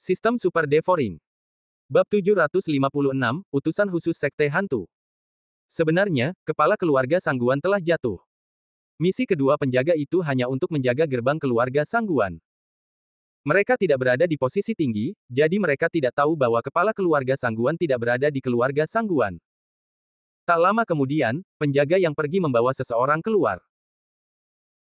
Sistem Super Devouring. Bab 756, Utusan Khusus Sekte Hantu. Sebenarnya, kepala keluarga Sangguan telah jatuh. Misi kedua penjaga itu hanya untuk menjaga gerbang keluarga Sangguan. Mereka tidak berada di posisi tinggi, jadi mereka tidak tahu bahwa kepala keluarga Sangguan tidak berada di keluarga Sangguan. Tak lama kemudian, penjaga yang pergi membawa seseorang keluar.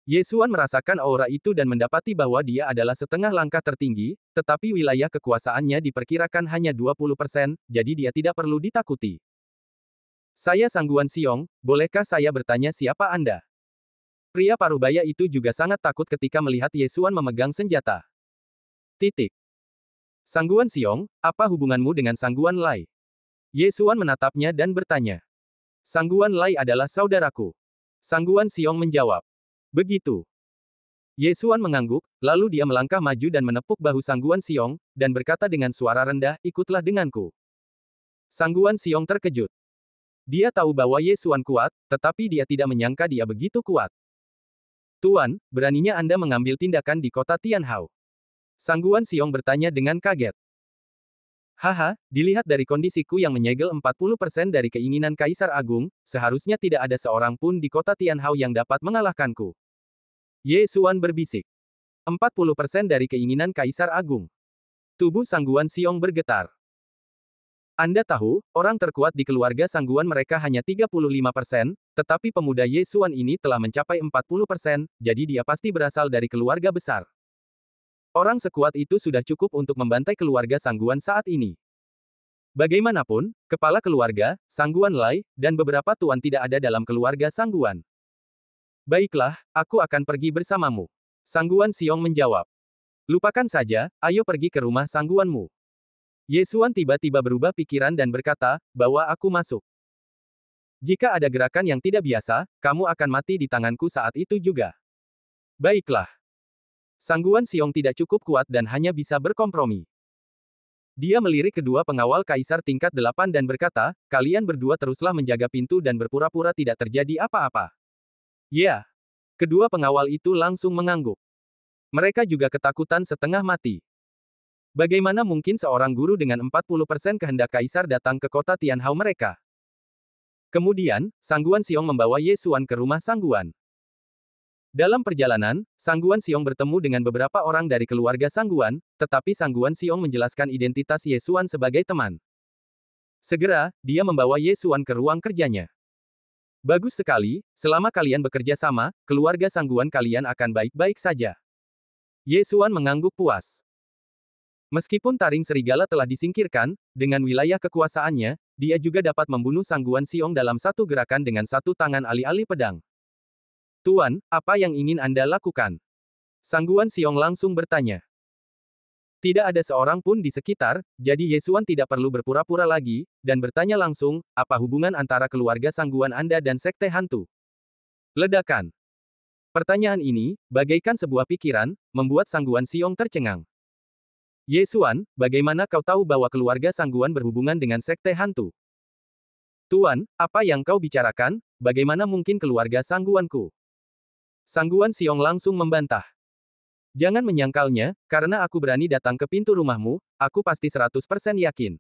Yesuan merasakan aura itu dan mendapati bahwa dia adalah setengah langkah tertinggi, tetapi wilayah kekuasaannya diperkirakan hanya 20%, jadi dia tidak perlu ditakuti. Saya Sangguan Siong, bolehkah saya bertanya siapa Anda? Pria parubaya itu juga sangat takut ketika melihat Yesuan memegang senjata. Titik. Sangguan Siong, apa hubunganmu dengan Sangguan Lai? Yesuan menatapnya dan bertanya. Sangguan Lai adalah saudaraku. Sangguan Siong menjawab. Begitu. Yesuan mengangguk, lalu dia melangkah maju dan menepuk bahu Sangguan Siong, dan berkata dengan suara rendah, ikutlah denganku. Sangguan Siong terkejut. Dia tahu bahwa Yesuan kuat, tetapi dia tidak menyangka dia begitu kuat. Tuan, beraninya Anda mengambil tindakan di kota Tianhao? Sangguan Siong bertanya dengan kaget. Haha, dilihat dari kondisiku yang menyegel 40% dari keinginan Kaisar Agung, seharusnya tidak ada seorang pun di kota Tianhao yang dapat mengalahkanku. Yesuan berbisik. 40% dari keinginan Kaisar Agung. Tubuh Sangguan Siong bergetar. Anda tahu, orang terkuat di keluarga Sangguan mereka hanya 35%, tetapi pemuda Yesuan ini telah mencapai 40%, jadi dia pasti berasal dari keluarga besar. Orang sekuat itu sudah cukup untuk membantai keluarga Sangguan saat ini. Bagaimanapun, kepala keluarga, Sangguan Lai, dan beberapa tuan tidak ada dalam keluarga Sangguan. Baiklah, aku akan pergi bersamamu. Sangguan Siong menjawab. Lupakan saja, ayo pergi ke rumah Sangguanmu. Yesuan tiba-tiba berubah pikiran dan berkata, bawa aku masuk. Jika ada gerakan yang tidak biasa, kamu akan mati di tanganku saat itu juga. Baiklah. Sangguan Siong tidak cukup kuat dan hanya bisa berkompromi. Dia melirik kedua pengawal Kaisar tingkat 8 dan berkata, kalian berdua teruslah menjaga pintu dan berpura-pura tidak terjadi apa-apa. Ya. Kedua pengawal itu langsung mengangguk. Mereka juga ketakutan setengah mati. Bagaimana mungkin seorang guru dengan 40% kehendak Kaisar datang ke kota Tianhao mereka? Kemudian, Sangguan Siong membawa Yesuan ke rumah Sangguan. Dalam perjalanan, Sangguan Siong bertemu dengan beberapa orang dari keluarga Sangguan, tetapi Sangguan Siong menjelaskan identitas Yesuan sebagai teman. Segera, dia membawa Yesuan ke ruang kerjanya. Bagus sekali, selama kalian bekerja sama, keluarga Sangguan kalian akan baik-baik saja. Yesuan mengangguk puas. Meskipun taring serigala telah disingkirkan, dengan wilayah kekuasaannya, dia juga dapat membunuh Sangguan Siong dalam satu gerakan dengan satu tangan alih-alih pedang. Tuan, apa yang ingin Anda lakukan? Sangguan Siong langsung bertanya. Tidak ada seorang pun di sekitar, jadi Yesuan tidak perlu berpura-pura lagi, dan bertanya langsung, apa hubungan antara keluarga Sangguan Anda dan Sekte Hantu? Ledakan. Pertanyaan ini, bagaikan sebuah pikiran, membuat Sangguan Siong tercengang. Yesuan, bagaimana kau tahu bahwa keluarga Sangguan berhubungan dengan Sekte Hantu? Tuan, apa yang kau bicarakan, bagaimana mungkin keluarga Sangguanku? Sangguan Siong langsung membantah. Jangan menyangkalnya, karena aku berani datang ke pintu rumahmu, aku pasti 100% yakin.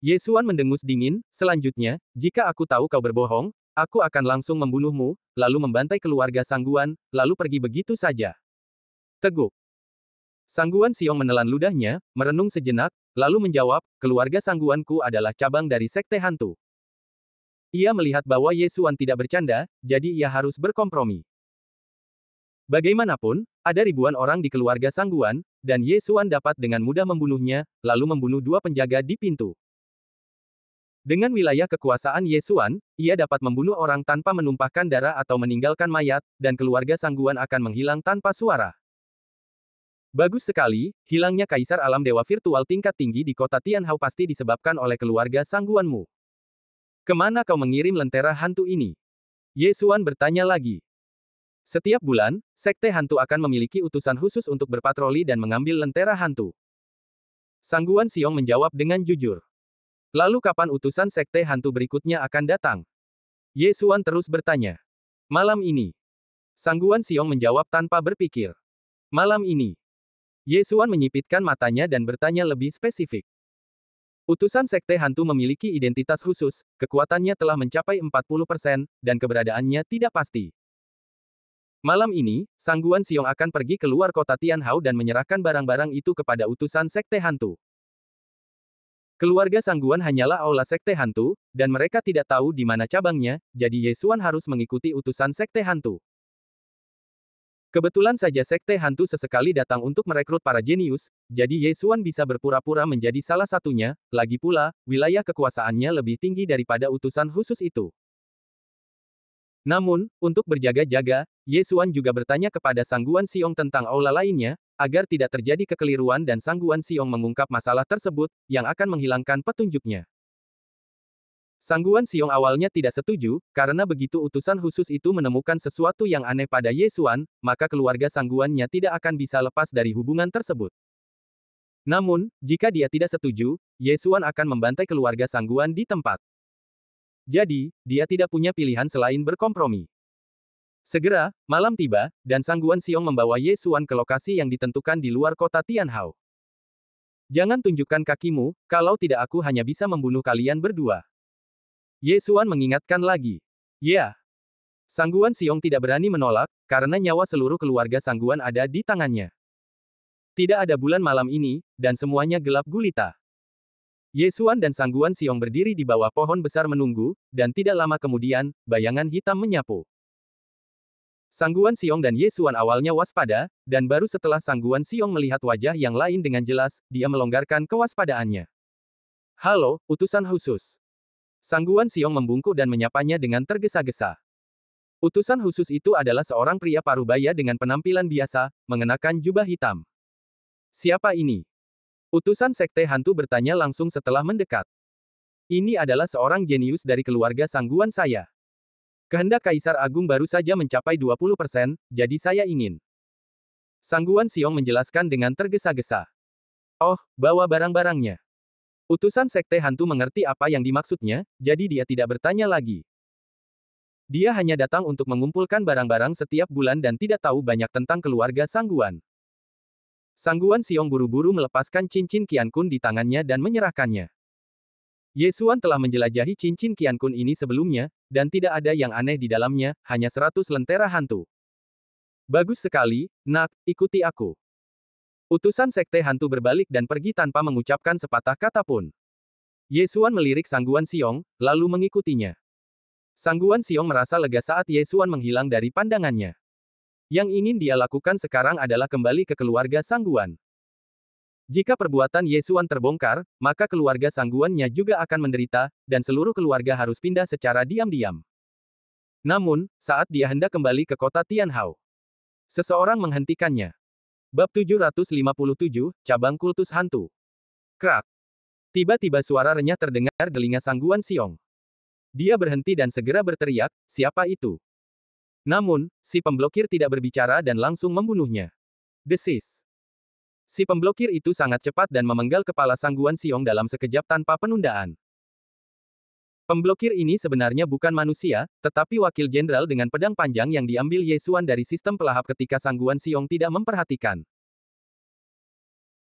Yesuan mendengus dingin, selanjutnya, jika aku tahu kau berbohong, aku akan langsung membunuhmu, lalu membantai keluarga Sangguan, lalu pergi begitu saja. Teguk. Sangguan Siong menelan ludahnya, merenung sejenak, lalu menjawab, keluarga Sangguanku adalah cabang dari Sekte Hantu. Ia melihat bahwa Yesuan tidak bercanda, jadi ia harus berkompromi. Bagaimanapun, ada ribuan orang di keluarga Sangguan, dan Yesuan dapat dengan mudah membunuhnya, lalu membunuh dua penjaga di pintu. Dengan wilayah kekuasaan Yesuan, ia dapat membunuh orang tanpa menumpahkan darah atau meninggalkan mayat, dan keluarga Sangguan akan menghilang tanpa suara. Bagus sekali, hilangnya Kaisar Alam Dewa Virtual tingkat tinggi di kota Tianhao pasti disebabkan oleh keluarga Sangguanmu. Kemana kau mengirim lentera hantu ini? Yesuan bertanya lagi. Setiap bulan, Sekte Hantu akan memiliki utusan khusus untuk berpatroli dan mengambil lentera hantu. Sangguan Siong menjawab dengan jujur. Lalu kapan utusan Sekte Hantu berikutnya akan datang? Yesuan terus bertanya. Malam ini. Sangguan Siong menjawab tanpa berpikir. Malam ini. Ye Xuan menyipitkan matanya dan bertanya lebih spesifik. Utusan Sekte Hantu memiliki identitas khusus, kekuatannya telah mencapai 40%, dan keberadaannya tidak pasti. Malam ini, Sangguan Xiong akan pergi keluar kota Tianhao dan menyerahkan barang-barang itu kepada utusan Sekte Hantu. Keluarga Sangguan hanyalah aula Sekte Hantu, dan mereka tidak tahu di mana cabangnya, jadi Ye Xuan harus mengikuti utusan Sekte Hantu. Kebetulan saja Sekte Hantu sesekali datang untuk merekrut para jenius, jadi Ye Xuan bisa berpura-pura menjadi salah satunya, lagi pula, wilayah kekuasaannya lebih tinggi daripada utusan khusus itu. Namun, untuk berjaga-jaga, Ye Xuan juga bertanya kepada Sangguan Xiong tentang aula lainnya, agar tidak terjadi kekeliruan dan Sangguan Xiong mengungkap masalah tersebut, yang akan menghilangkan petunjuknya. Sangguan Xiong awalnya tidak setuju, karena begitu utusan khusus itu menemukan sesuatu yang aneh pada Ye Xuan, maka keluarga Sangguannya tidak akan bisa lepas dari hubungan tersebut. Namun, jika dia tidak setuju, Ye Xuan akan membantai keluarga Sangguan di tempat. Jadi, dia tidak punya pilihan selain berkompromi. Segera, malam tiba, dan Sangguan Xiong membawa Ye Xuan ke lokasi yang ditentukan di luar kota Tianhao. Jangan tunjukkan kakimu, kalau tidak aku hanya bisa membunuh kalian berdua. Ye Xuan mengingatkan lagi. Ya. Sangguan Xiong tidak berani menolak, karena nyawa seluruh keluarga Sangguan ada di tangannya. Tidak ada bulan malam ini, dan semuanya gelap gulita. Ye Xuan dan Sangguan Xiong berdiri di bawah pohon besar menunggu, dan tidak lama kemudian, bayangan hitam menyapu. Sangguan Xiong dan Ye Xuan awalnya waspada, dan baru setelah Sangguan Xiong melihat wajah yang lain dengan jelas, dia melonggarkan kewaspadaannya. Halo, utusan khusus. Sangguan Xiong membungkuk dan menyapanya dengan tergesa-gesa. Utusan khusus itu adalah seorang pria parubaya dengan penampilan biasa, mengenakan jubah hitam. Siapa ini? Utusan Sekte Hantu bertanya langsung setelah mendekat. Ini adalah seorang jenius dari keluarga Sangguan saya. Kehendak Kaisar Agung baru saja mencapai 20%, jadi saya ingin. Sangguan Xiong menjelaskan dengan tergesa-gesa. Oh, bawa barang-barangnya. Utusan Sekte Hantu mengerti apa yang dimaksudnya, jadi dia tidak bertanya lagi. Dia hanya datang untuk mengumpulkan barang-barang setiap bulan dan tidak tahu banyak tentang keluarga Sangguan. Sangguan Xiong buru-buru melepaskan cincin Qiankun di tangannya dan menyerahkannya. Ye Xuan telah menjelajahi cincin Qiankun ini sebelumnya, dan tidak ada yang aneh di dalamnya, hanya 100 lentera hantu. Bagus sekali, nak, ikuti aku. Utusan Sekte Hantu berbalik dan pergi tanpa mengucapkan sepatah kata pun. Ye Xuan melirik Sangguan Xiong, lalu mengikutinya. Sangguan Xiong merasa lega saat Ye Xuan menghilang dari pandangannya. Yang ingin dia lakukan sekarang adalah kembali ke keluarga Sangguan. Jika perbuatan Ye Xuan terbongkar, maka keluarga Sangguannya juga akan menderita, dan seluruh keluarga harus pindah secara diam-diam. Namun, saat dia hendak kembali ke kota Tianhao, seseorang menghentikannya. Bab 757, Cabang Kultus Hantu. Krak. Tiba-tiba suara renyah terdengar telinga Sangguan Xiong. Dia berhenti dan segera berteriak, siapa itu? Namun, si pemblokir tidak berbicara dan langsung membunuhnya. Desis. Si pemblokir itu sangat cepat dan memenggal kepala Sangguan Xiong dalam sekejap tanpa penundaan. Pemblokir ini sebenarnya bukan manusia, tetapi wakil jenderal dengan pedang panjang yang diambil Ye Xuan dari sistem pelahap ketika Sangguan Xiong tidak memperhatikan.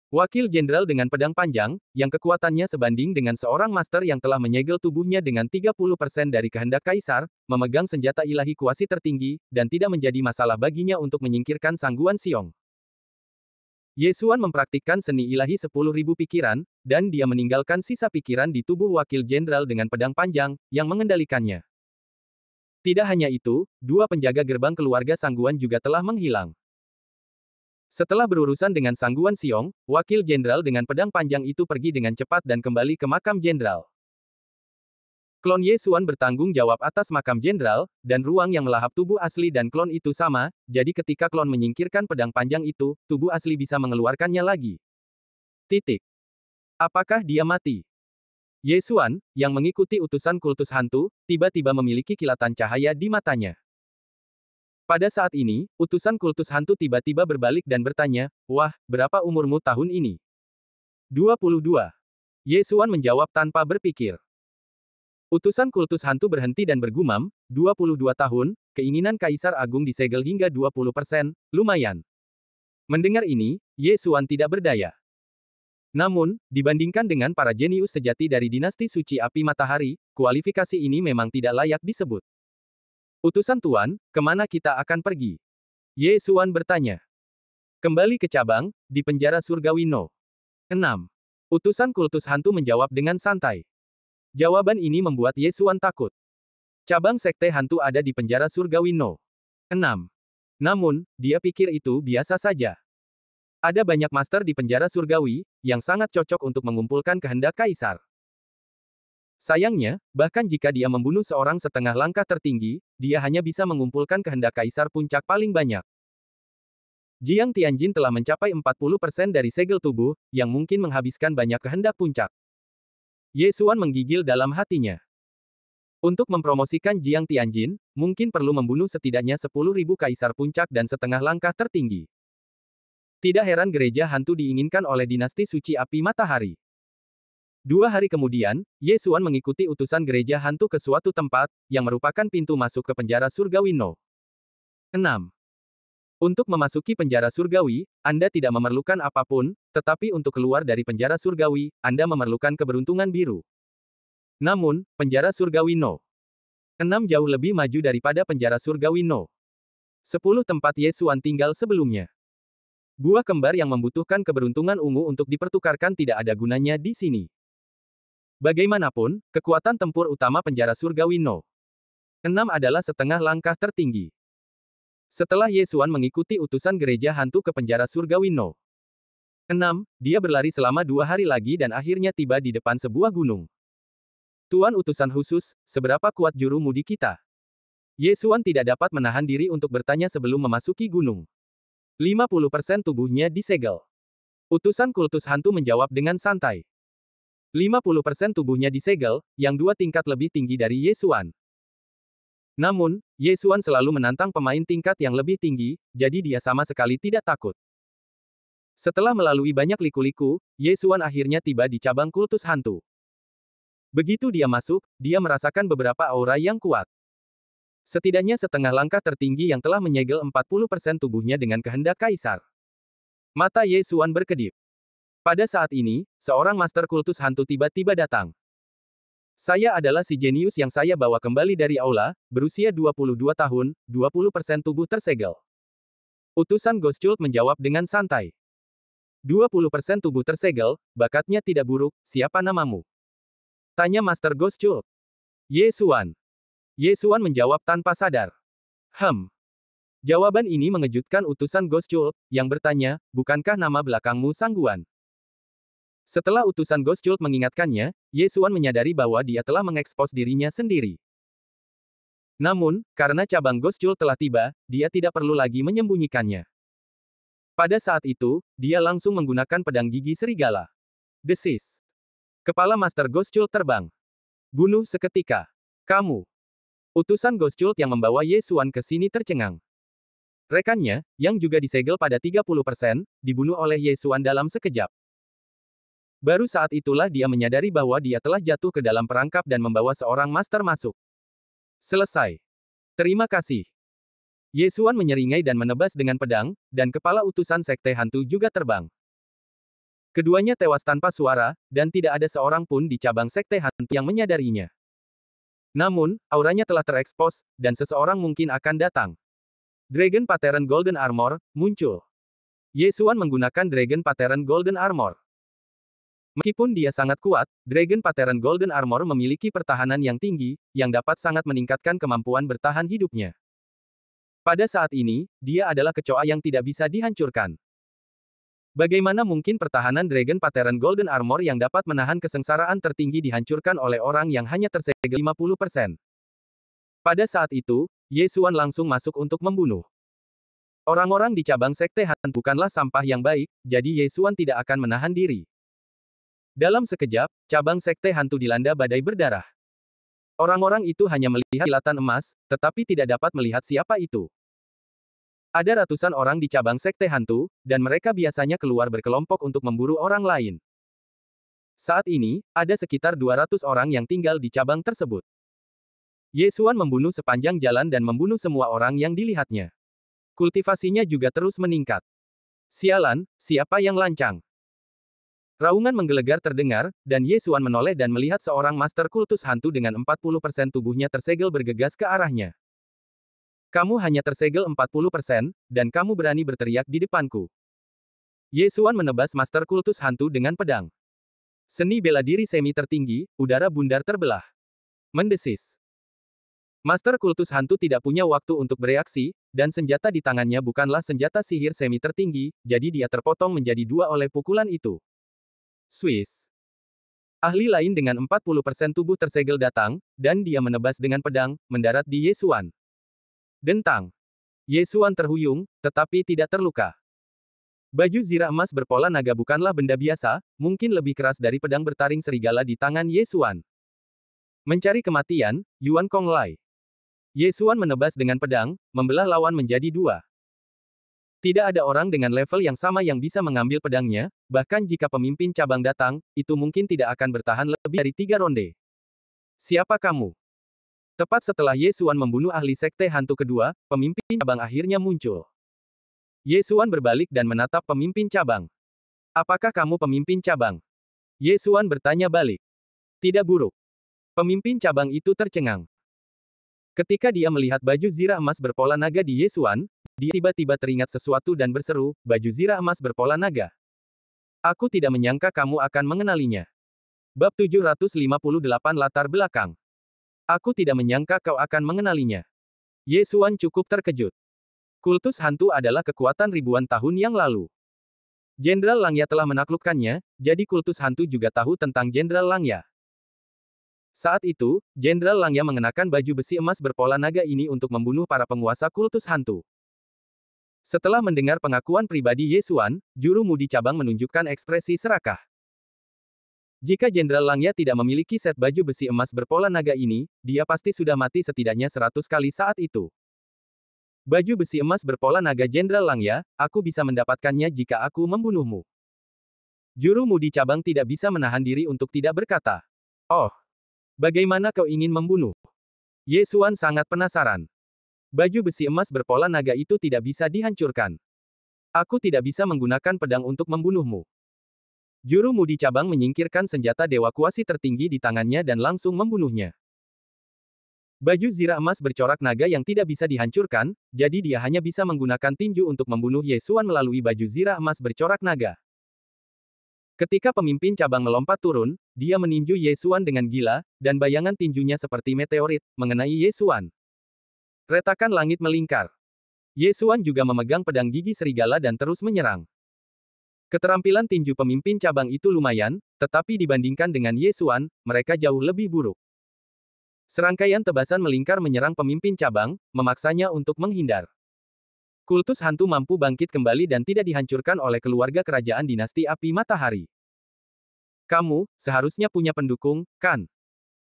Wakil jenderal dengan pedang panjang, yang kekuatannya sebanding dengan seorang master yang telah menyegel tubuhnya dengan 30% dari kehendak kaisar, memegang senjata ilahi kuasi tertinggi, dan tidak menjadi masalah baginya untuk menyingkirkan Sangguan Xiong. Ye Xuan mempraktikkan seni ilahi 10.000 pikiran, dan dia meninggalkan sisa pikiran di tubuh wakil jenderal dengan pedang panjang, yang mengendalikannya. Tidak hanya itu, dua penjaga gerbang keluarga Sangguan juga telah menghilang. Setelah berurusan dengan Sangguan Xiong, wakil jenderal dengan pedang panjang itu pergi dengan cepat dan kembali ke makam jenderal. Klon Ye Xuan bertanggung jawab atas makam jenderal, dan ruang yang melahap tubuh asli dan klon itu sama, jadi ketika klon menyingkirkan pedang panjang itu, tubuh asli bisa mengeluarkannya lagi. Titik. Apakah dia mati? Ye Xuan, yang mengikuti utusan kultus hantu, tiba-tiba memiliki kilatan cahaya di matanya. Pada saat ini, utusan kultus hantu tiba-tiba berbalik dan bertanya, wah, berapa umurmu tahun ini? 22. Ye Xuan menjawab tanpa berpikir. Utusan kultus hantu berhenti dan bergumam, 22 tahun, keinginan Kaisar Agung disegel hingga 20%, lumayan. Mendengar ini, Ye Xuan tidak berdaya. Namun, dibandingkan dengan para jenius sejati dari dinasti suci api matahari, kualifikasi ini memang tidak layak disebut. Utusan Tuan, kemana kita akan pergi? Ye Xuan bertanya. Kembali ke cabang, di penjara surgawi No. 6. Utusan kultus hantu menjawab dengan santai. Jawaban ini membuat Ye Xuan takut. Cabang sekte hantu ada di penjara surgawi No. 6. Namun, dia pikir itu biasa saja. Ada banyak master di penjara surgawi, yang sangat cocok untuk mengumpulkan kehendak kaisar. Sayangnya, bahkan jika dia membunuh seorang setengah langkah tertinggi, dia hanya bisa mengumpulkan kehendak kaisar puncak paling banyak. Jiang Tianjin telah mencapai 40% dari segel tubuh, yang mungkin menghabiskan banyak kehendak puncak. Ye Xuan menggigil dalam hatinya. Untuk mempromosikan Jiang Tianjin, mungkin perlu membunuh setidaknya 10.000 kaisar puncak dan setengah langkah tertinggi. Tidak heran gereja hantu diinginkan oleh dinasti suci api matahari. 2 hari kemudian, Ye Xuan mengikuti utusan gereja hantu ke suatu tempat, yang merupakan pintu masuk ke penjara surgawi No. 6. Untuk memasuki penjara surgawi, Anda tidak memerlukan apapun, tetapi untuk keluar dari penjara surgawi, Anda memerlukan keberuntungan biru. Namun, penjara surgawi No. 6 jauh lebih maju daripada penjara surgawi No. 10 tempat Ye Xuan tinggal sebelumnya. Buah kembar yang membutuhkan keberuntungan ungu untuk dipertukarkan tidak ada gunanya di sini. Bagaimanapun, kekuatan tempur utama penjara surgawi No. 6 adalah setengah langkah tertinggi. Setelah Ye Xuan mengikuti utusan gereja hantu ke penjara surgawi No. 6, dia berlari selama 2 hari lagi dan akhirnya tiba di depan sebuah gunung. Tuan utusan khusus, seberapa kuat juru mudi kita? Ye Xuan tidak dapat menahan diri untuk bertanya sebelum memasuki gunung. 50% tubuhnya disegel. Utusan kultus hantu menjawab dengan santai. 50% tubuhnya disegel, yang 2 tingkat lebih tinggi dari Ye Xuan. Namun, Ye Xuan selalu menantang pemain tingkat yang lebih tinggi, jadi dia sama sekali tidak takut. Setelah melalui banyak liku-liku, Ye Xuan akhirnya tiba di cabang kultus hantu. Begitu dia masuk, dia merasakan beberapa aura yang kuat. Setidaknya setengah langkah tertinggi yang telah menyegel 40% tubuhnya dengan kehendak kaisar. Mata Ye Xuan berkedip. Pada saat ini, seorang master kultus hantu tiba-tiba datang. Saya adalah si jenius yang saya bawa kembali dari aula, berusia 22 tahun, 20% tubuh tersegel. Utusan Ghost menjawab dengan santai. 20% tubuh tersegel, bakatnya tidak buruk, siapa namamu? Tanya Master Ghost. Ye Xuan. Ye Xuan menjawab tanpa sadar. Jawaban ini mengejutkan utusan Ghost, yang bertanya, bukankah nama belakangmu Sangguan? Setelah utusan Ghost mengingatkannya, Ye Xuan menyadari bahwa dia telah mengekspos dirinya sendiri. Namun, karena cabang Ghost telah tiba, dia tidak perlu lagi menyembunyikannya. Pada saat itu, dia langsung menggunakan pedang gigi serigala. Desis. Kepala Master Ghost terbang. Bunuh seketika. Kamu. Utusan Ghost yang membawa Ye Xuan ke sini tercengang. Rekannya, yang juga disegel pada 30%, dibunuh oleh Ye Xuan dalam sekejap. Baru saat itulah dia menyadari bahwa dia telah jatuh ke dalam perangkap dan membawa seorang master masuk. Selesai. Terima kasih. Ye Xuan menyeringai dan menebas dengan pedang, dan kepala utusan sekte hantu juga terbang. Keduanya tewas tanpa suara, dan tidak ada seorang pun di cabang sekte hantu yang menyadarinya. Namun, auranya telah terekspos, dan seseorang mungkin akan datang. Dragon Pattern Golden Armor muncul. Ye Xuan menggunakan Dragon Pattern Golden Armor. Meskipun dia sangat kuat, Dragon Pattern Golden Armor memiliki pertahanan yang tinggi, yang dapat sangat meningkatkan kemampuan bertahan hidupnya. Pada saat ini, dia adalah kecoa yang tidak bisa dihancurkan. Bagaimana mungkin pertahanan Dragon Pattern Golden Armor yang dapat menahan kesengsaraan tertinggi dihancurkan oleh orang yang hanya tersegel 50%? Pada saat itu, Ye Xuan langsung masuk untuk membunuh. Orang-orang di cabang sekte hantu bukanlah sampah yang baik, jadi Ye Xuan tidak akan menahan diri. Dalam sekejap, cabang sekte hantu dilanda badai berdarah. Orang-orang itu hanya melihat kilatan emas, tetapi tidak dapat melihat siapa itu. Ada ratusan orang di cabang sekte hantu, dan mereka biasanya keluar berkelompok untuk memburu orang lain. Saat ini, ada sekitar 200 orang yang tinggal di cabang tersebut. Ye Xuan membunuh sepanjang jalan dan membunuh semua orang yang dilihatnya. Kultivasinya juga terus meningkat. Sialan, siapa yang lancang? Raungan menggelegar terdengar, dan Ye Xuan menoleh dan melihat seorang master kultus hantu dengan 40% tubuhnya tersegel bergegas ke arahnya. Kamu hanya tersegel 40%, dan kamu berani berteriak di depanku. Ye Xuan menebas master kultus hantu dengan pedang. Seni bela diri semi tertinggi, udara bundar terbelah. Mendesis. Master kultus hantu tidak punya waktu untuk bereaksi, dan senjata di tangannya bukanlah senjata sihir semi tertinggi, jadi dia terpotong menjadi dua oleh pukulan itu. Swiss. Ahli lain dengan 40% tubuh tersegel datang, dan dia menebas dengan pedang, mendarat di Ye Xuan. Dentang. Ye Xuan terhuyung, tetapi tidak terluka. Baju zirah emas berpola naga bukanlah benda biasa, mungkin lebih keras dari pedang bertaring serigala di tangan Ye Xuan. Mencari kematian, Yuan Kong Lai. Ye Xuan menebas dengan pedang, membelah lawan menjadi dua. Tidak ada orang dengan level yang sama yang bisa mengambil pedangnya, bahkan jika pemimpin cabang datang, itu mungkin tidak akan bertahan lebih dari 3 ronde. Siapa kamu? Tepat setelah Ye Xuan membunuh ahli sekte hantu kedua, pemimpin cabang akhirnya muncul. Ye Xuan berbalik dan menatap pemimpin cabang. Apakah kamu pemimpin cabang? Ye Xuan bertanya balik. Tidak buruk. Pemimpin cabang itu tercengang. Ketika dia melihat baju zirah emas berpola naga di Ye Xuan, dia tiba-tiba teringat sesuatu dan berseru, baju zirah emas berpola naga. Aku tidak menyangka kamu akan mengenalinya. Bab 758 Latar belakang. Aku tidak menyangka kau akan mengenalinya. Ye Xuan cukup terkejut. Kultus hantu adalah kekuatan ribuan tahun yang lalu. Jenderal Langya telah menaklukkannya, jadi kultus hantu juga tahu tentang Jenderal Langya. Saat itu, Jenderal Langya mengenakan baju besi emas berpola naga ini untuk membunuh para penguasa kultus hantu. Setelah mendengar pengakuan pribadi Ye Xuan, juru mudi cabang menunjukkan ekspresi serakah. Jika Jenderal Langya tidak memiliki set baju besi emas berpola naga ini, dia pasti sudah mati setidaknya 100 kali saat itu. Baju besi emas berpola naga Jenderal Langya, aku bisa mendapatkannya jika aku membunuhmu. Juru mudi cabang tidak bisa menahan diri untuk tidak berkata. Oh. Bagaimana kau ingin membunuh? Ye Xuan sangat penasaran. Baju besi emas berpola naga itu tidak bisa dihancurkan. Aku tidak bisa menggunakan pedang untuk membunuhmu. Juru mudi cabang menyingkirkan senjata dewa kuasi tertinggi di tangannya dan langsung membunuhnya. Baju zirah emas bercorak naga yang tidak bisa dihancurkan, jadi dia hanya bisa menggunakan tinju untuk membunuh Ye Xuan melalui baju zirah emas bercorak naga. Ketika pemimpin cabang melompat turun, dia meninju Ye Xuan dengan gila, dan bayangan tinjunya seperti meteorit, mengenai Ye Xuan. Retakan langit melingkar. Ye Xuan juga memegang pedang gigi serigala dan terus menyerang. Keterampilan tinju pemimpin cabang itu lumayan, tetapi dibandingkan dengan Ye Xuan, mereka jauh lebih buruk. Serangkaian tebasan melingkar menyerang pemimpin cabang, memaksanya untuk menghindar. Kultus hantu mampu bangkit kembali dan tidak dihancurkan oleh keluarga kerajaan dinasti api matahari. Kamu, seharusnya punya pendukung, kan?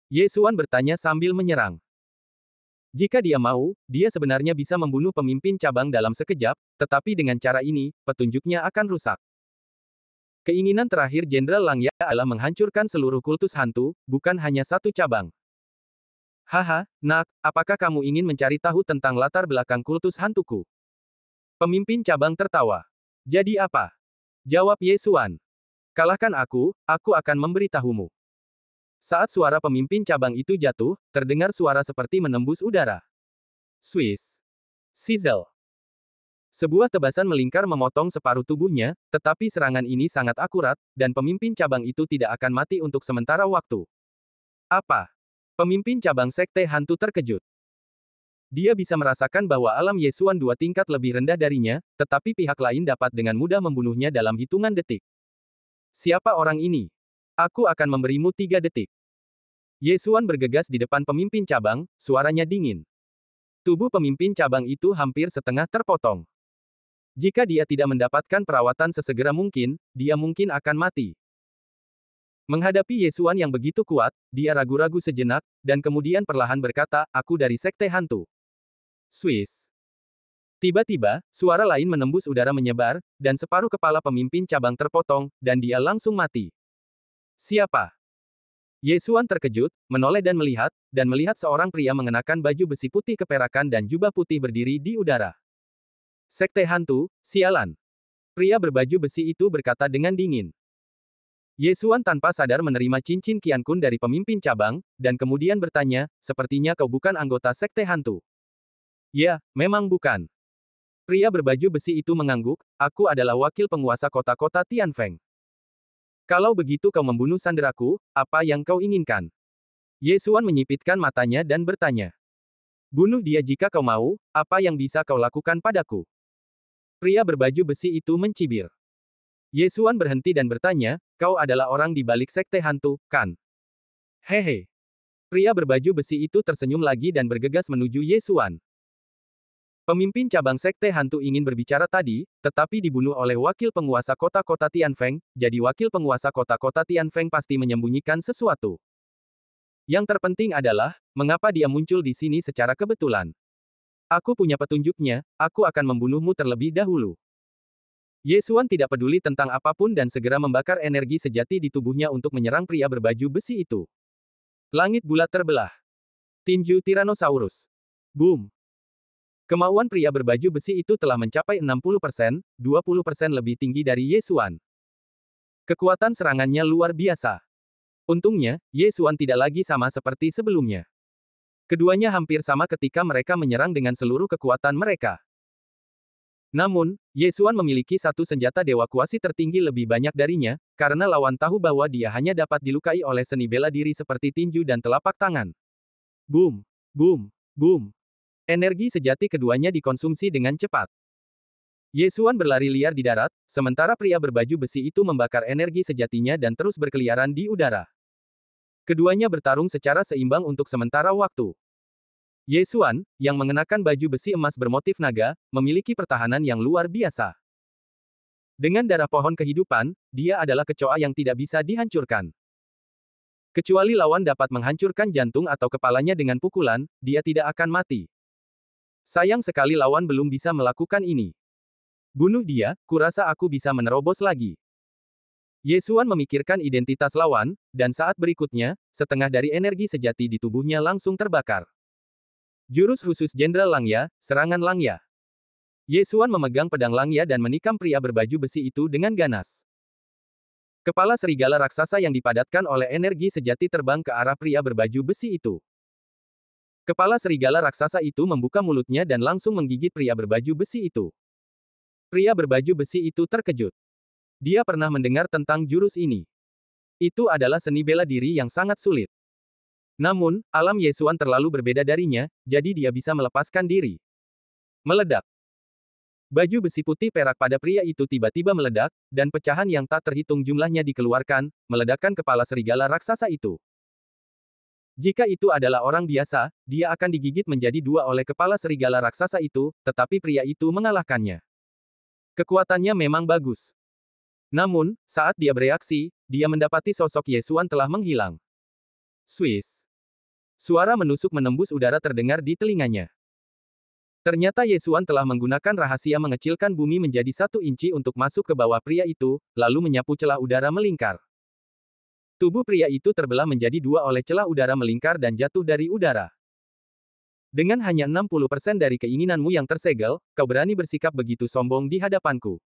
Ye Xuan bertanya sambil menyerang. Jika dia mau, dia sebenarnya bisa membunuh pemimpin cabang dalam sekejap, tetapi dengan cara ini, petunjuknya akan rusak. Keinginan terakhir Jenderal Langya adalah menghancurkan seluruh kultus hantu, bukan hanya satu cabang. Haha, nak, apakah kamu ingin mencari tahu tentang latar belakang kultus hantuku? Pemimpin cabang tertawa. Jadi apa? Jawab Ye Xuan. Kalahkan aku akan memberitahumu. Saat suara pemimpin cabang itu jatuh, terdengar suara seperti menembus udara. Swiss. Sizzle. Sebuah tebasan melingkar memotong separuh tubuhnya, tetapi serangan ini sangat akurat, dan pemimpin cabang itu tidak akan mati untuk sementara waktu. Apa? Pemimpin cabang sekte hantu terkejut. Dia bisa merasakan bahwa alam Ye Xuan 2 tingkat lebih rendah darinya, tetapi pihak lain dapat dengan mudah membunuhnya dalam hitungan detik. Siapa orang ini? Aku akan memberimu 3 detik. Ye Xuan bergegas di depan pemimpin cabang, suaranya dingin. Tubuh pemimpin cabang itu hampir setengah terpotong. Jika dia tidak mendapatkan perawatan sesegera mungkin, dia mungkin akan mati. Menghadapi Ye Xuan yang begitu kuat, dia ragu-ragu sejenak, dan kemudian perlahan berkata, aku dari sekte hantu. Swiss. Tiba-tiba, suara lain menembus udara menyebar, dan separuh kepala pemimpin cabang terpotong, dan dia langsung mati. Siapa? Ye Xuan terkejut, menoleh dan melihat seorang pria mengenakan baju besi putih keperakan dan jubah putih berdiri di udara. Sekte hantu, sialan. Pria berbaju besi itu berkata dengan dingin. Ye Xuan tanpa sadar menerima cincin Qian Kun dari pemimpin cabang, dan kemudian bertanya, sepertinya kau bukan anggota sekte hantu. Ya, memang bukan. Pria berbaju besi itu mengangguk, aku adalah wakil penguasa kota-kota Tianfeng. Kalau begitu kau membunuh sanderaku, apa yang kau inginkan? Ye Xuan menyipitkan matanya dan bertanya. Bunuh dia jika kau mau, apa yang bisa kau lakukan padaku? Pria berbaju besi itu mencibir. Ye Xuan berhenti dan bertanya, kau adalah orang di balik sekte hantu, kan? Hehe. Pria berbaju besi itu tersenyum lagi dan bergegas menuju Ye Xuan. Pemimpin cabang sekte hantu ingin berbicara tadi, tetapi dibunuh oleh wakil penguasa kota-kota Tianfeng, jadi wakil penguasa kota-kota Tianfeng pasti menyembunyikan sesuatu. Yang terpenting adalah, mengapa dia muncul di sini secara kebetulan. Aku punya petunjuknya, aku akan membunuhmu terlebih dahulu. Ye Xuan tidak peduli tentang apapun dan segera membakar energi sejati di tubuhnya untuk menyerang pria berbaju besi itu. Langit bulat terbelah. Tinju Tyrannosaurus. Boom. Kemauan pria berbaju besi itu telah mencapai 60%, 20% lebih tinggi dari Ye Xuan. Kekuatan serangannya luar biasa. Untungnya, Ye Xuan tidak lagi sama seperti sebelumnya. Keduanya hampir sama ketika mereka menyerang dengan seluruh kekuatan mereka. Namun, Ye Xuan memiliki satu senjata dewa kuasi tertinggi lebih banyak darinya, karena lawan tahu bahwa dia hanya dapat dilukai oleh seni bela diri seperti tinju dan telapak tangan. Boom! Boom! Boom! Energi sejati keduanya dikonsumsi dengan cepat. Ye Xuan berlari liar di darat, sementara pria berbaju besi itu membakar energi sejatinya dan terus berkeliaran di udara. Keduanya bertarung secara seimbang untuk sementara waktu. Ye Xuan, yang mengenakan baju besi emas bermotif naga, memiliki pertahanan yang luar biasa. Dengan darah pohon kehidupan, dia adalah kecoa yang tidak bisa dihancurkan. Kecuali lawan dapat menghancurkan jantung atau kepalanya dengan pukulan, dia tidak akan mati. Sayang sekali lawan belum bisa melakukan ini. Bunuh dia, kurasa aku bisa menerobos lagi. Ye Xuan memikirkan identitas lawan, dan saat berikutnya, setengah dari energi sejati di tubuhnya langsung terbakar. Jurus khusus Jenderal Langya, serangan Langya. Ye Xuan memegang pedang Langya dan menikam pria berbaju besi itu dengan ganas. Kepala serigala raksasa yang dipadatkan oleh energi sejati terbang ke arah pria berbaju besi itu. Kepala serigala raksasa itu membuka mulutnya dan langsung menggigit pria berbaju besi itu. Pria berbaju besi itu terkejut. Dia pernah mendengar tentang jurus ini. Itu adalah seni bela diri yang sangat sulit. Namun, alam Ye Xuan terlalu berbeda darinya, jadi dia bisa melepaskan diri. Meledak. Baju besi putih perak pada pria itu tiba-tiba meledak, dan pecahan yang tak terhitung jumlahnya dikeluarkan, meledakkan kepala serigala raksasa itu. Jika itu adalah orang biasa, dia akan digigit menjadi dua oleh kepala serigala raksasa itu, tetapi pria itu mengalahkannya. Kekuatannya memang bagus. Namun, saat dia bereaksi, dia mendapati sosok Ye Xuan telah menghilang. Swiss. Suara menusuk menembus udara terdengar di telinganya. Ternyata Ye Xuan telah menggunakan rahasia mengecilkan bumi menjadi 1 inci untuk masuk ke bawah pria itu, lalu menyapu celah udara melingkar. Tubuh pria itu terbelah menjadi 2 oleh celah udara melingkar dan jatuh dari udara. Dengan hanya 60% dari keinginanmu yang tersegel, kau berani bersikap begitu sombong di hadapanku.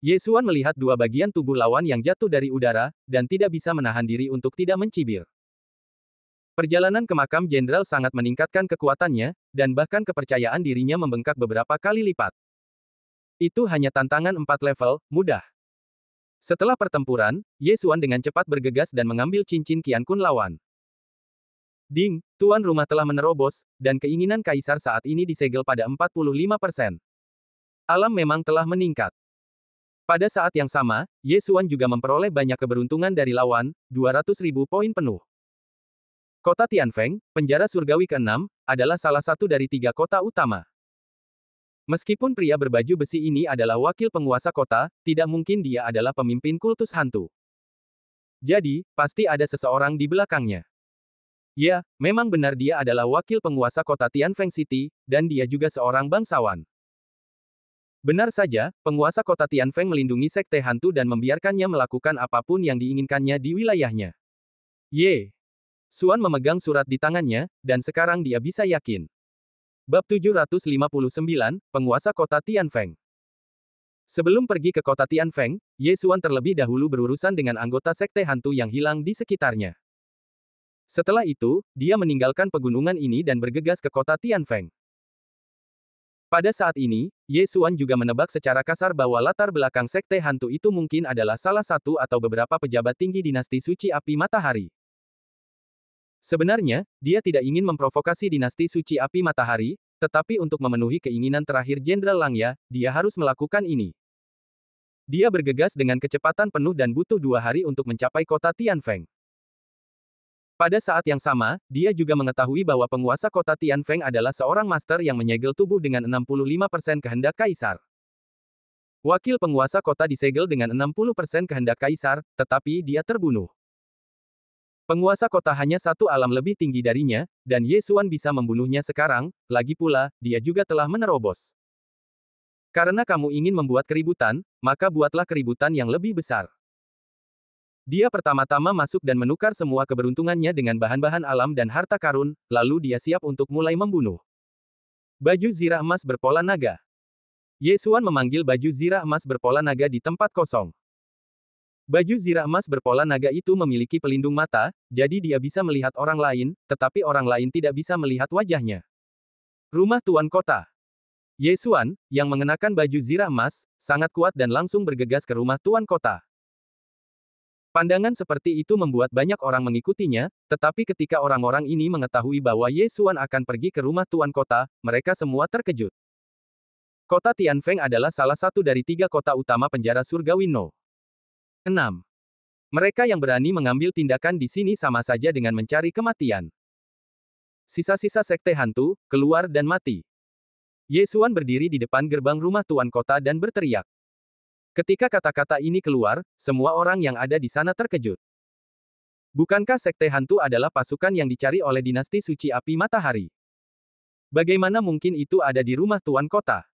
Ye Xuan melihat 2 bagian tubuh lawan yang jatuh dari udara, dan tidak bisa menahan diri untuk tidak mencibir. Perjalanan ke makam jenderal sangat meningkatkan kekuatannya, dan bahkan kepercayaan dirinya membengkak beberapa kali lipat. Itu hanya tantangan 4 level, mudah. Setelah pertempuran, Ye Xuan dengan cepat bergegas dan mengambil cincin Qian Kun lawan. Ding, tuan rumah telah menerobos, dan keinginan kaisar saat ini disegel pada 45%. Alam memang telah meningkat. Pada saat yang sama, Ye Xuan juga memperoleh banyak keberuntungan dari lawan, 200.000 poin penuh. Kota Tianfeng, penjara surgawi ke-6, adalah salah satu dari 3 kota utama. Meskipun pria berbaju besi ini adalah wakil penguasa kota, tidak mungkin dia adalah pemimpin kultus hantu. Jadi, pasti ada seseorang di belakangnya. Ya, memang benar dia adalah wakil penguasa kota Tianfeng City, dan dia juga seorang bangsawan. Benar saja, penguasa kota Tianfeng melindungi sekte hantu dan membiarkannya melakukan apapun yang diinginkannya di wilayahnya. Ye Xuan memegang surat di tangannya, dan sekarang dia bisa yakin. Bab 759, Penguasa Kota Tianfeng. Sebelum pergi ke kota Tianfeng, Ye Xuan terlebih dahulu berurusan dengan anggota sekte hantu yang hilang di sekitarnya. Setelah itu, dia meninggalkan pegunungan ini dan bergegas ke kota Tianfeng. Pada saat ini, Ye Xuan juga menebak secara kasar bahwa latar belakang sekte hantu itu mungkin adalah salah satu atau beberapa pejabat tinggi dinasti suci api matahari. Sebenarnya, dia tidak ingin memprovokasi dinasti suci api matahari, tetapi untuk memenuhi keinginan terakhir Jenderal Langya, dia harus melakukan ini. Dia bergegas dengan kecepatan penuh dan butuh 2 hari untuk mencapai kota Tianfeng. Pada saat yang sama, dia juga mengetahui bahwa penguasa kota Tianfeng adalah seorang master yang menyegel tubuh dengan 65% kehendak kaisar. Wakil penguasa kota disegel dengan 60% kehendak kaisar, tetapi dia terbunuh. Penguasa kota hanya satu alam lebih tinggi darinya, dan Ye Xuan bisa membunuhnya sekarang, lagi pula, dia juga telah menerobos. Karena kamu ingin membuat keributan, maka buatlah keributan yang lebih besar. Dia pertama-tama masuk dan menukar semua keberuntungannya dengan bahan-bahan alam dan harta karun, lalu dia siap untuk mulai membunuh. Baju zirah emas berpola naga. Ye Xuan memanggil baju zirah emas berpola naga di tempat kosong. Baju zirah emas berpola naga itu memiliki pelindung mata, jadi dia bisa melihat orang lain, tetapi orang lain tidak bisa melihat wajahnya. Rumah Tuan Kota. Ye Xuan, yang mengenakan baju zirah emas, sangat kuat dan langsung bergegas ke rumah Tuan Kota. Pandangan seperti itu membuat banyak orang mengikutinya, tetapi ketika orang-orang ini mengetahui bahwa Ye Xuan akan pergi ke rumah Tuan Kota, mereka semua terkejut. Kota Tianfeng adalah salah satu dari 3 kota utama penjara surgawi No. 6. Mereka yang berani mengambil tindakan di sini sama saja dengan mencari kematian. Sisa-sisa sekte hantu, keluar dan mati. Ye Xuan berdiri di depan gerbang rumah Tuan Kota dan berteriak. Ketika kata-kata ini keluar, semua orang yang ada di sana terkejut. Bukankah sekte hantu adalah pasukan yang dicari oleh dinasti suci api matahari? Bagaimana mungkin itu ada di rumah Tuan Kota?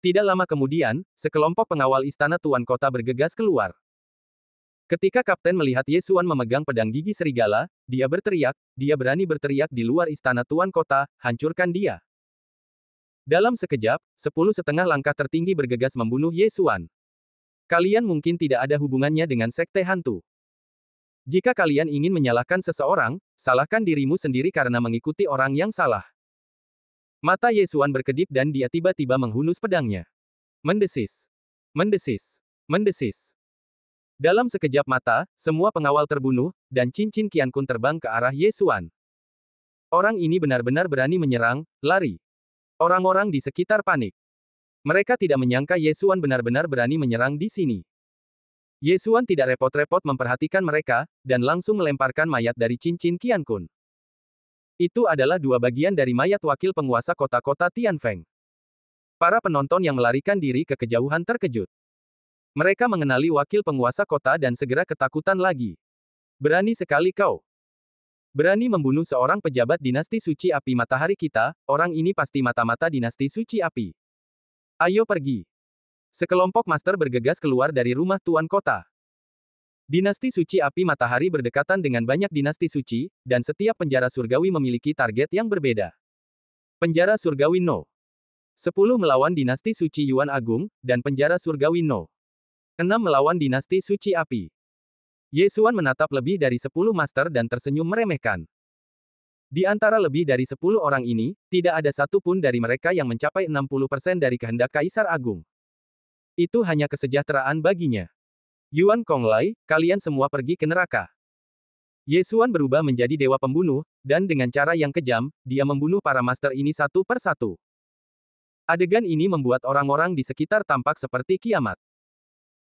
Tidak lama kemudian, sekelompok pengawal istana Tuan Kota bergegas keluar. Ketika Kapten melihat Ye Xuan memegang pedang gigi serigala, dia berteriak, dia berani berteriak di luar istana Tuan Kota, hancurkan dia. Dalam sekejap, 10 setengah langkah tertinggi bergegas membunuh Ye Xuan. Kalian mungkin tidak ada hubungannya dengan sekte hantu. Jika kalian ingin menyalahkan seseorang, salahkan dirimu sendiri karena mengikuti orang yang salah. Mata Ye Xuan berkedip dan dia tiba-tiba menghunus pedangnya. Mendesis. Mendesis. Mendesis. Dalam sekejap mata, semua pengawal terbunuh, dan cincin Qian Kun terbang ke arah Ye Xuan. Orang ini benar-benar berani menyerang, lari. Orang-orang di sekitar panik. Mereka tidak menyangka Ye Xuan benar-benar berani menyerang di sini. Ye Xuan tidak repot-repot memperhatikan mereka, dan langsung melemparkan mayat dari cincin Qian Kun. Itu adalah 2 bagian dari mayat wakil penguasa kota-kota Tianfeng. Para penonton yang melarikan diri ke kejauhan terkejut. Mereka mengenali wakil penguasa kota dan segera ketakutan lagi. Berani sekali kau. Berani membunuh seorang pejabat dinasti suci api matahari kita, orang ini pasti mata-mata dinasti suci api. Ayo pergi. Sekelompok master bergegas keluar dari rumah Tuan Kota. Dinasti suci api matahari berdekatan dengan banyak dinasti suci, dan setiap penjara surgawi memiliki target yang berbeda. Penjara surgawi No. 10 melawan dinasti suci Yuan Agung, dan penjara surgawi No. 6 melawan dinasti suci api. Ye Xuan menatap lebih dari 10 master dan tersenyum meremehkan. Di antara lebih dari 10 orang ini, tidak ada satu pun dari mereka yang mencapai 60% dari kehendak Kaisar Agung. Itu hanya kesejahteraan baginya. Yuan Konglai, kalian semua pergi ke neraka. Ye Xuan berubah menjadi dewa pembunuh, dan dengan cara yang kejam, dia membunuh para master ini satu per satu. Adegan ini membuat orang-orang di sekitar tampak seperti kiamat.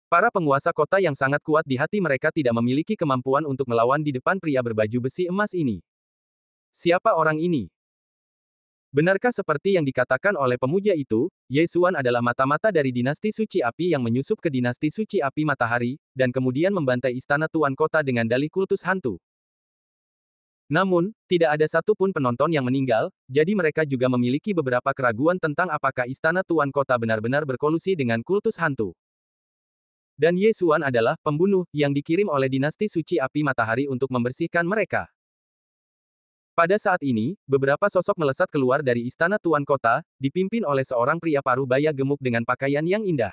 Para penguasa kota yang sangat kuat di hati mereka tidak memiliki kemampuan untuk melawan di depan pria berbaju besi emas ini. Siapa orang ini? Benarkah seperti yang dikatakan oleh pemuja itu, Ye Xuan adalah mata-mata dari dinasti suci api yang menyusup ke dinasti suci api matahari, dan kemudian membantai istana Tuan Kota dengan dalih kultus hantu. Namun, tidak ada satupun penonton yang meninggal, jadi mereka juga memiliki beberapa keraguan tentang apakah istana Tuan Kota benar-benar berkolusi dengan kultus hantu. Dan Ye Xuan adalah pembunuh yang dikirim oleh dinasti suci api matahari untuk membersihkan mereka. Pada saat ini, beberapa sosok melesat keluar dari istana Tuan Kota, dipimpin oleh seorang pria paruh baya gemuk dengan pakaian yang indah.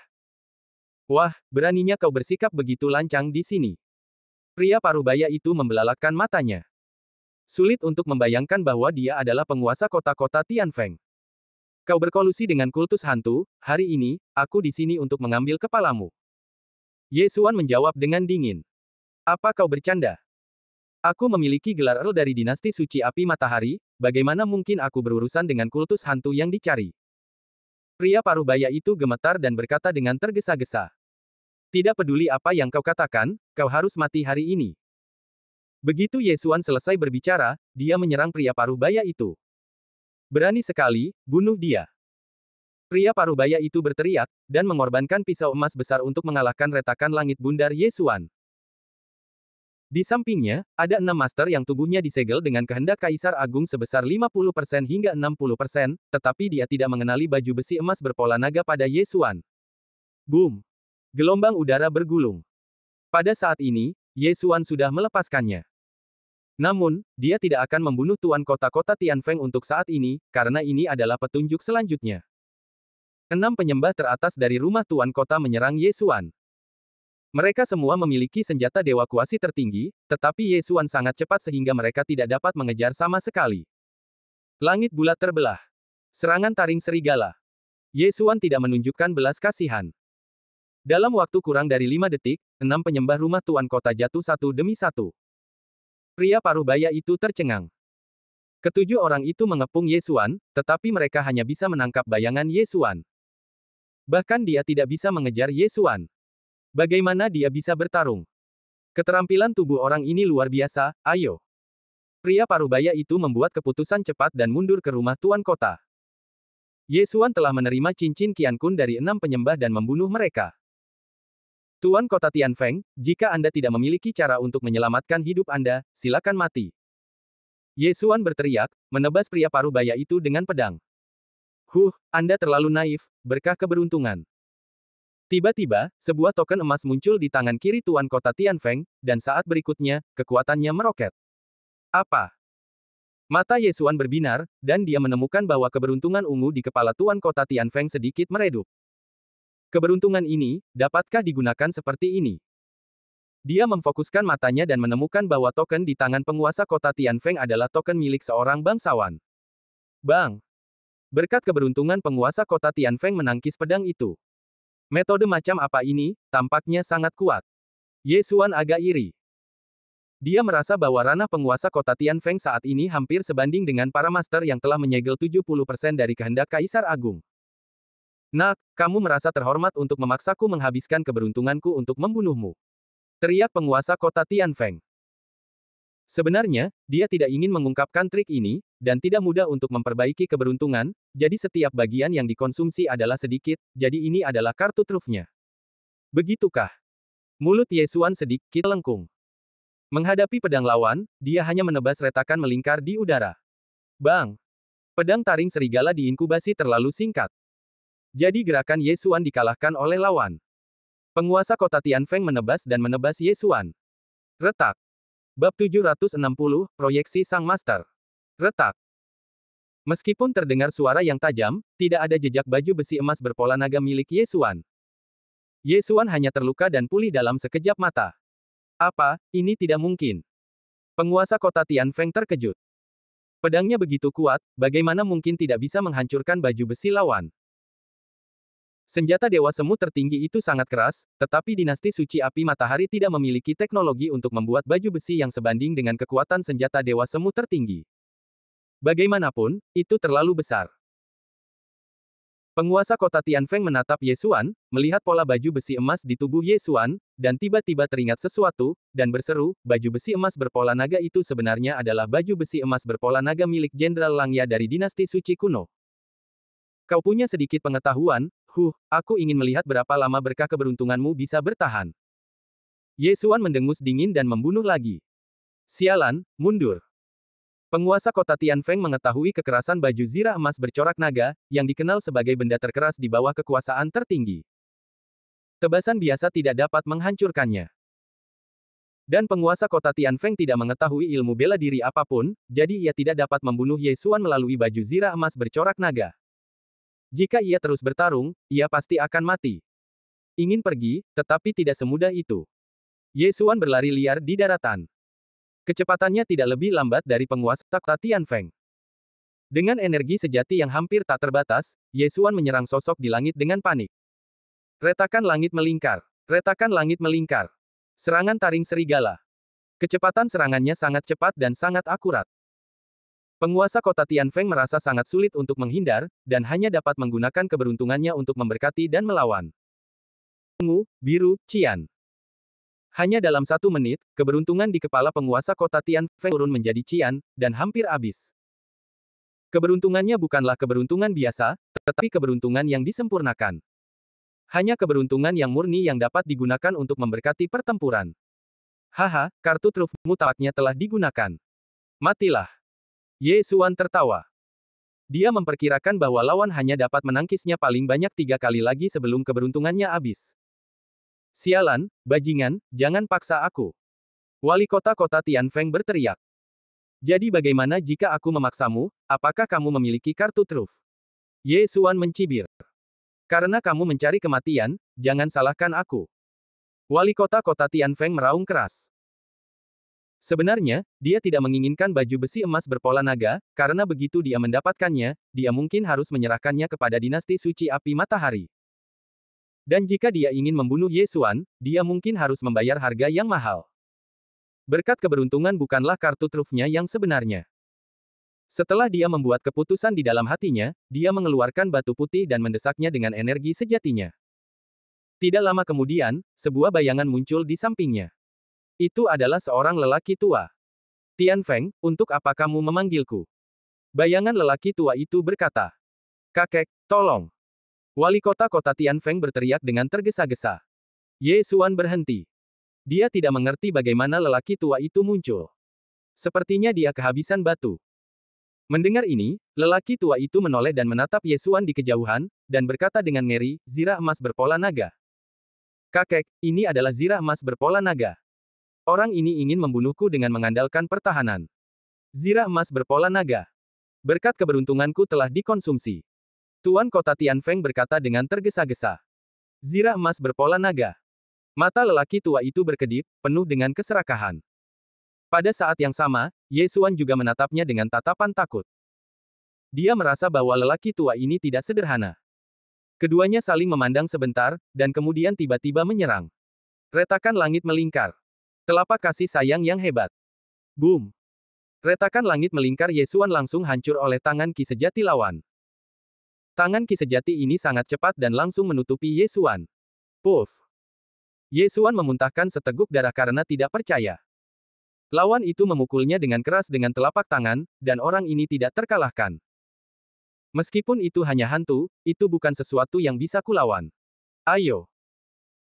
Wah, beraninya kau bersikap begitu lancang di sini. Pria parubaya itu membelalakkan matanya. Sulit untuk membayangkan bahwa dia adalah penguasa kota-kota Tianfeng. Kau berkolusi dengan kultus hantu, hari ini, aku di sini untuk mengambil kepalamu. Ye Xuan menjawab dengan dingin. Apa kau bercanda? Aku memiliki gelar Earl dari dinasti suci api matahari, bagaimana mungkin aku berurusan dengan kultus hantu yang dicari? Pria parubaya itu gemetar dan berkata dengan tergesa-gesa. Tidak peduli apa yang kau katakan, kau harus mati hari ini. Begitu Ye Xuan selesai berbicara, dia menyerang pria parubaya itu. Berani sekali, bunuh dia. Pria parubaya itu berteriak, dan mengorbankan pisau emas besar untuk mengalahkan retakan langit bundar Ye Xuan. Di sampingnya, ada 6 master yang tubuhnya disegel dengan kehendak Kaisar Agung sebesar 50% hingga 60%, tetapi dia tidak mengenali baju besi emas berpola naga pada Ye Xuan. Boom! Gelombang udara bergulung. Pada saat ini, Ye Xuan sudah melepaskannya. Namun, dia tidak akan membunuh tuan kota-kota Tianfeng untuk saat ini, karena ini adalah petunjuk selanjutnya. 6 penyembah teratas dari rumah tuan kota menyerang Ye Xuan. Mereka semua memiliki senjata dewa kuasi tertinggi, tetapi Ye Xuan sangat cepat sehingga mereka tidak dapat mengejar sama sekali. Langit bulat terbelah. Serangan taring serigala. Ye Xuan tidak menunjukkan belas kasihan. Dalam waktu kurang dari 5 detik, 6 penyembah rumah tuan kota jatuh satu demi satu. Pria parubaya itu tercengang. Ketujuh orang itu mengepung Ye Xuan, tetapi mereka hanya bisa menangkap bayangan Ye Xuan. Bahkan dia tidak bisa mengejar Ye Xuan. Bagaimana dia bisa bertarung? Keterampilan tubuh orang ini luar biasa, ayo. Pria parubaya itu membuat keputusan cepat dan mundur ke rumah tuan kota. Ye Xuan telah menerima cincin Qiankun dari 6 penyembah dan membunuh mereka. Tuan kota Tianfeng, jika Anda tidak memiliki cara untuk menyelamatkan hidup Anda, silakan mati. Ye Xuan berteriak, menebas pria parubaya itu dengan pedang. Anda terlalu naif, berkah keberuntungan. Tiba-tiba, sebuah token emas muncul di tangan kiri tuan kota Tianfeng, dan saat berikutnya, kekuatannya meroket. Apa? Mata Ye Xuan berbinar, dan dia menemukan bahwa keberuntungan ungu di kepala tuan kota Tianfeng sedikit meredup. Keberuntungan ini, dapatkah digunakan seperti ini? Dia memfokuskan matanya dan menemukan bahwa token di tangan penguasa kota Tianfeng adalah token milik seorang bangsawan. Bang! Berkat keberuntungan penguasa kota Tianfeng menangkis pedang itu. Metode macam apa ini, tampaknya sangat kuat. Ye Xuan agak iri. Dia merasa bahwa ranah penguasa kota Tianfeng saat ini hampir sebanding dengan para master yang telah menyegel 70% dari kehendak Kaisar Agung. Nak, kamu merasa terhormat untuk memaksaku menghabiskan keberuntunganku untuk membunuhmu. Teriak penguasa kota Tianfeng. Sebenarnya, dia tidak ingin mengungkapkan trik ini, dan tidak mudah untuk memperbaiki keberuntungan, jadi setiap bagian yang dikonsumsi adalah sedikit, jadi ini adalah kartu trufnya. Begitukah? Mulut Ye Xuan sedikit lengkung. Menghadapi pedang lawan, dia hanya menebas retakan melingkar di udara. Bang! Pedang taring serigala diinkubasi terlalu singkat. Jadi gerakan Ye Xuan dikalahkan oleh lawan. Penguasa kota Tianfeng menebas dan menebas Ye Xuan. Retak. Bab 760, Proyeksi Sang Master. Retak. Meskipun terdengar suara yang tajam, tidak ada jejak baju besi emas berpola naga milik Ye Xuan. Ye Xuan hanya terluka dan pulih dalam sekejap mata. Apa, ini tidak mungkin. Penguasa kota Tianfeng terkejut. Pedangnya begitu kuat, bagaimana mungkin tidak bisa menghancurkan baju besi lawan? Senjata Dewa Semu tertinggi itu sangat keras, tetapi dinasti suci api matahari tidak memiliki teknologi untuk membuat baju besi yang sebanding dengan kekuatan senjata Dewa Semu tertinggi. Bagaimanapun, itu terlalu besar. Penguasa kota Tianfeng menatap Ye Xuan, melihat pola baju besi emas di tubuh Ye Xuan, dan tiba-tiba teringat sesuatu, dan berseru, baju besi emas berpola naga itu sebenarnya adalah baju besi emas berpola naga milik Jenderal Langya dari dinasti suci kuno. Kau punya sedikit pengetahuan, aku ingin melihat berapa lama berkah keberuntunganmu bisa bertahan. Ye Xuan mendengus dingin dan membunuh lagi. Sialan, mundur. Penguasa kota Tianfeng mengetahui kekerasan baju zirah emas bercorak naga, yang dikenal sebagai benda terkeras di bawah kekuasaan tertinggi. Tebasan biasa tidak dapat menghancurkannya. Dan penguasa kota Tianfeng tidak mengetahui ilmu bela diri apapun, jadi ia tidak dapat membunuh Ye Xuan melalui baju zirah emas bercorak naga. Jika ia terus bertarung, ia pasti akan mati. Ingin pergi, tetapi tidak semudah itu. Ye Xuan berlari liar di daratan. Kecepatannya tidak lebih lambat dari penguasa kota Tianfeng. Dengan energi sejati yang hampir tak terbatas, Ye Xuan menyerang sosok di langit dengan panik. Retakan langit melingkar. Retakan langit melingkar. Serangan taring serigala. Kecepatan serangannya sangat cepat dan sangat akurat. Penguasa kota Tianfeng merasa sangat sulit untuk menghindar, dan hanya dapat menggunakan keberuntungannya untuk memberkati dan melawan. Ungu, biru, cian. Hanya dalam 1 menit, keberuntungan di kepala penguasa kota Tianfeng turun menjadi cian, dan hampir habis. Keberuntungannya bukanlah keberuntungan biasa, tetapi keberuntungan yang disempurnakan. Hanya keberuntungan yang murni yang dapat digunakan untuk memberkati pertempuran. Haha, kartu trufmu tampaknya telah digunakan. Matilah. Ye Xuan tertawa. Dia memperkirakan bahwa lawan hanya dapat menangkisnya paling banyak 3 kali lagi sebelum keberuntungannya habis. Sialan, bajingan, jangan paksa aku. Wali kota Tianfeng berteriak. Jadi bagaimana jika aku memaksamu, apakah kamu memiliki kartu truf? Ye Xuan mencibir. Karena kamu mencari kematian, jangan salahkan aku. Wali kota Tianfeng meraung keras. Sebenarnya, dia tidak menginginkan baju besi emas berpola naga, karena begitu dia mendapatkannya, dia mungkin harus menyerahkannya kepada dinasti suci api matahari. Dan jika dia ingin membunuh Ye Xuan, dia mungkin harus membayar harga yang mahal. Berkat keberuntungan bukanlah kartu trufnya yang sebenarnya. Setelah dia membuat keputusan di dalam hatinya, dia mengeluarkan batu putih dan mendesaknya dengan energi sejatinya. Tidak lama kemudian, sebuah bayangan muncul di sampingnya. Itu adalah seorang lelaki tua. Tianfeng, untuk apa kamu memanggilku? Bayangan lelaki tua itu berkata. Kakek, tolong. Wali kota Tianfeng berteriak dengan tergesa-gesa. Ye Xuan berhenti. Dia tidak mengerti bagaimana lelaki tua itu muncul. Sepertinya dia kehabisan batu. Mendengar ini, lelaki tua itu menoleh dan menatap Ye Xuan di kejauhan, dan berkata dengan ngeri, zirah emas berpola naga. Kakek, ini adalah zirah emas berpola naga. Orang ini ingin membunuhku dengan mengandalkan pertahanan. Zirah emas berpola naga. Berkat keberuntunganku telah dikonsumsi. Tuan kota Tianfeng berkata dengan tergesa-gesa. Zirah emas berpola naga. Mata lelaki tua itu berkedip, penuh dengan keserakahan. Pada saat yang sama, Ye Xuan juga menatapnya dengan tatapan takut. Dia merasa bahwa lelaki tua ini tidak sederhana. Keduanya saling memandang sebentar, dan kemudian tiba-tiba menyerang. Retakan langit melingkar. Telapak kasih sayang yang hebat. Boom! Retakan langit melingkar Ye Xuan langsung hancur oleh tangan Ki Sejati lawan. Tangan Ki Sejati ini sangat cepat dan langsung menutupi Ye Xuan. Puff! Ye Xuan memuntahkan seteguk darah karena tidak percaya. Lawan itu memukulnya dengan keras dengan telapak tangan, dan orang ini tidak terkalahkan. Meskipun itu hanya hantu, itu bukan sesuatu yang bisa kulawan. Ayo!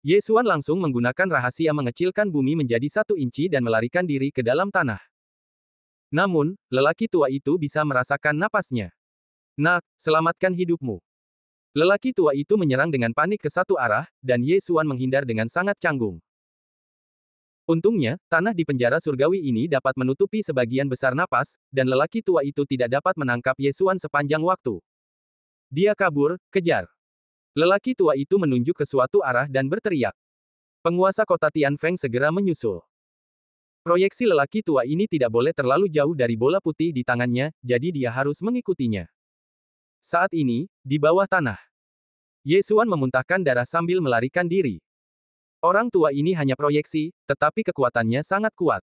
Ye Xuan langsung menggunakan rahasia mengecilkan bumi menjadi 1 inci dan melarikan diri ke dalam tanah. Namun, lelaki tua itu bisa merasakan napasnya. Nak, selamatkan hidupmu. Lelaki tua itu menyerang dengan panik ke satu arah, dan Ye Xuan menghindar dengan sangat canggung. Untungnya, tanah di penjara surgawi ini dapat menutupi sebagian besar napas, dan lelaki tua itu tidak dapat menangkap Ye Xuan sepanjang waktu. Dia kabur, kejar. Lelaki tua itu menunjuk ke suatu arah dan berteriak. Penguasa kota Tianfeng segera menyusul. Proyeksi lelaki tua ini tidak boleh terlalu jauh dari bola putih di tangannya, jadi dia harus mengikutinya. Saat ini, di bawah tanah, Ye Xuan memuntahkan darah sambil melarikan diri. Orang tua ini hanya proyeksi, tetapi kekuatannya sangat kuat.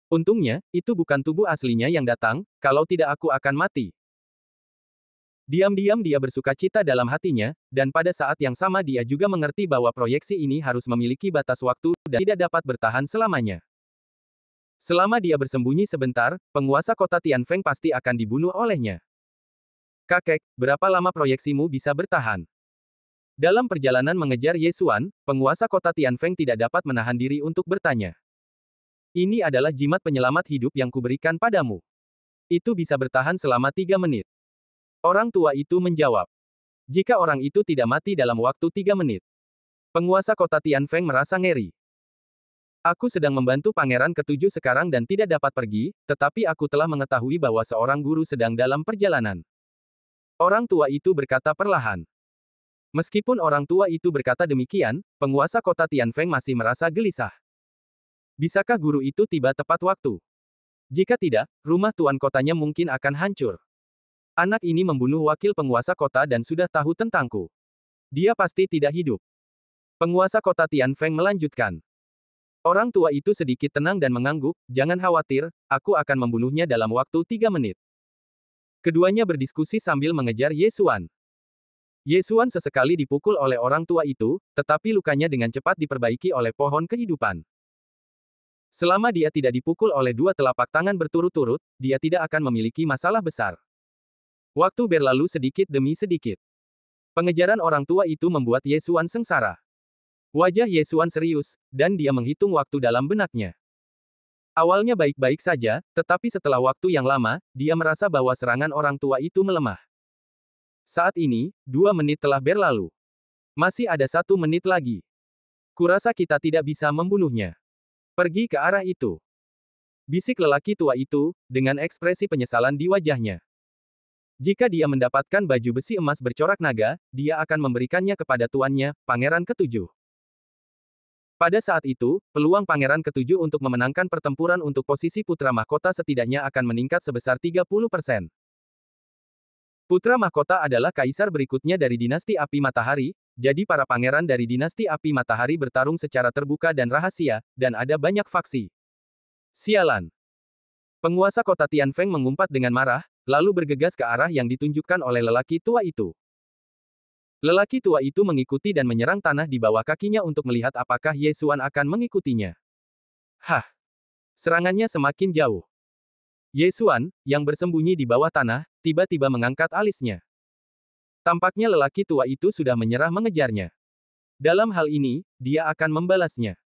Untungnya, itu bukan tubuh aslinya yang datang, kalau tidak aku akan mati. Diam-diam dia bersukacita dalam hatinya, dan pada saat yang sama dia juga mengerti bahwa proyeksi ini harus memiliki batas waktu dan tidak dapat bertahan selamanya. Selama dia bersembunyi sebentar, penguasa kota Tianfeng pasti akan dibunuh olehnya. Kakek, berapa lama proyeksimu bisa bertahan? Dalam perjalanan mengejar Ye Xuan, penguasa kota Tianfeng tidak dapat menahan diri untuk bertanya. Ini adalah jimat penyelamat hidup yang kuberikan padamu. Itu bisa bertahan selama 3 menit. Orang tua itu menjawab. Jika orang itu tidak mati dalam waktu 3 menit. Penguasa kota Tianfeng merasa ngeri. Aku sedang membantu pangeran ketujuh sekarang dan tidak dapat pergi, tetapi aku telah mengetahui bahwa seorang guru sedang dalam perjalanan. Orang tua itu berkata perlahan. Meskipun orang tua itu berkata demikian, penguasa kota Tianfeng masih merasa gelisah. Bisakah guru itu tiba tepat waktu? Jika tidak, rumah tuan kotanya mungkin akan hancur. Anak ini membunuh wakil penguasa kota dan sudah tahu tentangku. Dia pasti tidak hidup. Penguasa kota Tianfeng melanjutkan. Orang tua itu sedikit tenang dan mengangguk, jangan khawatir, aku akan membunuhnya dalam waktu 3 menit. Keduanya berdiskusi sambil mengejar Ye Xuan. Ye Xuan sesekali dipukul oleh orang tua itu, tetapi lukanya dengan cepat diperbaiki oleh pohon kehidupan. Selama dia tidak dipukul oleh 2 telapak tangan berturut-turut, dia tidak akan memiliki masalah besar. Waktu berlalu sedikit demi sedikit. Pengejaran orang tua itu membuat Ye Xuan sengsara. Wajah Ye Xuan serius, dan dia menghitung waktu dalam benaknya. Awalnya baik-baik saja, tetapi setelah waktu yang lama, dia merasa bahwa serangan orang tua itu melemah. Saat ini, 2 menit telah berlalu. Masih ada 1 menit lagi. Kurasa kita tidak bisa membunuhnya. Pergi ke arah itu. Bisik lelaki tua itu, dengan ekspresi penyesalan di wajahnya. Jika dia mendapatkan baju besi emas bercorak naga, dia akan memberikannya kepada tuannya, Pangeran Ketujuh. Pada saat itu, peluang Pangeran Ketujuh untuk memenangkan pertempuran untuk posisi putra mahkota setidaknya akan meningkat sebesar 30%. Putra mahkota adalah kaisar berikutnya dari dinasti Api Matahari, jadi para pangeran dari dinasti Api Matahari bertarung secara terbuka dan rahasia, dan ada banyak faksi. Sialan. Penguasa kota Tianfeng mengumpat dengan marah, lalu bergegas ke arah yang ditunjukkan oleh lelaki tua itu. Lelaki tua itu mengikuti dan menyerang tanah di bawah kakinya untuk melihat apakah Ye Xuan akan mengikutinya. Hah! Serangannya semakin jauh. Ye Xuan, yang bersembunyi di bawah tanah, tiba-tiba mengangkat alisnya. Tampaknya lelaki tua itu sudah menyerah mengejarnya. Dalam hal ini, dia akan membalasnya.